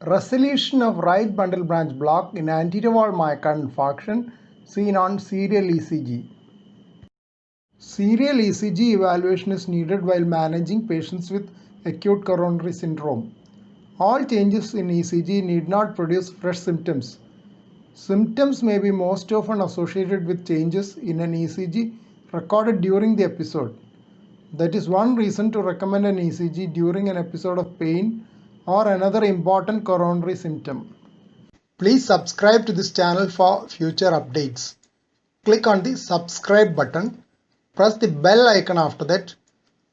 Resolution of right bundle branch block in anterior wall myocardial infarction seen on serial ECG. Serial ECG evaluation is needed while managing patients with acute coronary syndrome. All changes in ECG need not produce fresh symptoms. Symptoms may be most often associated with changes in an ECG recorded during the episode. That is one reason to recommend an ECG during an episode of pain or another important coronary symptom. Please subscribe to this channel for future updates. Click on the subscribe button. Press the bell icon after that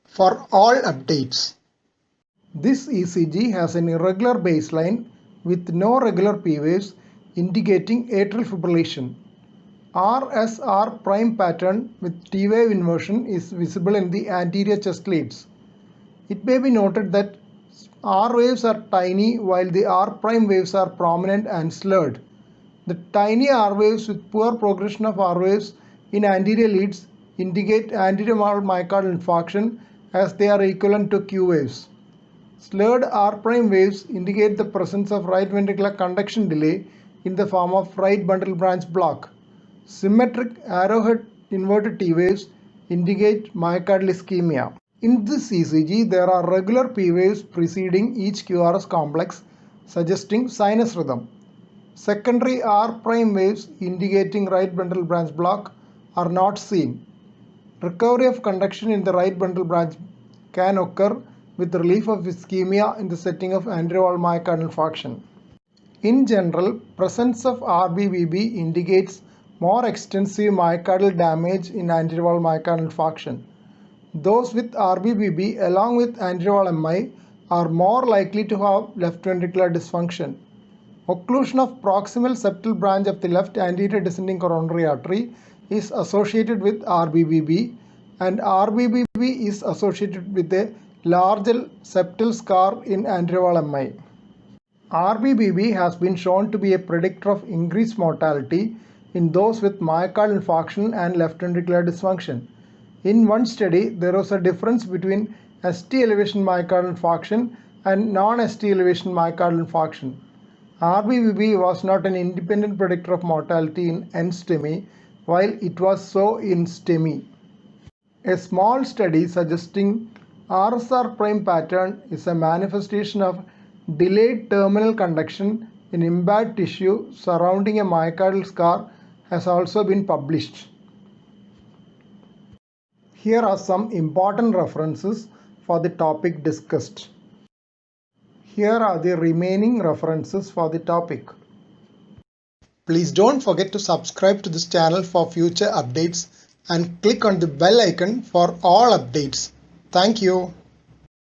for all updates. This ECG has an irregular baseline with no regular P waves indicating atrial fibrillation. RSR prime pattern with T wave inversion is visible in the anterior chest leads. It may be noted that R waves are tiny while the R prime waves are prominent and slurred. The tiny R waves with poor progression of R waves in anterior leads indicate anterior myocardial infarction as they are equivalent to Q waves. Slurred R prime waves indicate the presence of right ventricular conduction delay in the form of right bundle branch block. Symmetric arrowhead inverted T waves indicate myocardial ischemia. In this ECG, there are regular P waves preceding each QRS complex, suggesting sinus rhythm. Secondary R prime waves indicating right bundle branch block are not seen. Recovery of conduction in the right bundle branch can occur with relief of ischemia in the setting of anterior wall myocardial infarction. In general, presence of RBBB indicates more extensive myocardial damage in anterior wall myocardial infarction. Those with RBBB along with anterior wall MI are more likely to have left ventricular dysfunction. Occlusion of proximal septal branch of the left anterior descending coronary artery is associated with RBBB, and RBBB is associated with a larger septal scar in anterior wall MI. RBBB has been shown to be a predictor of increased mortality in those with myocardial infarction and left ventricular dysfunction. In one study, there was a difference between ST elevation myocardial infarction and non-ST elevation myocardial infarction. RBBB was not an independent predictor of mortality in NSTEMI, while it was so in STEMI. A small study suggesting RSR prime pattern is a manifestation of delayed terminal conduction in impaired tissue surrounding a myocardial scar has also been published. Here are some important references for the topic discussed. Here are the remaining references for the topic. Please don't forget to subscribe to this channel for future updates and click on the bell icon for all updates. Thank you.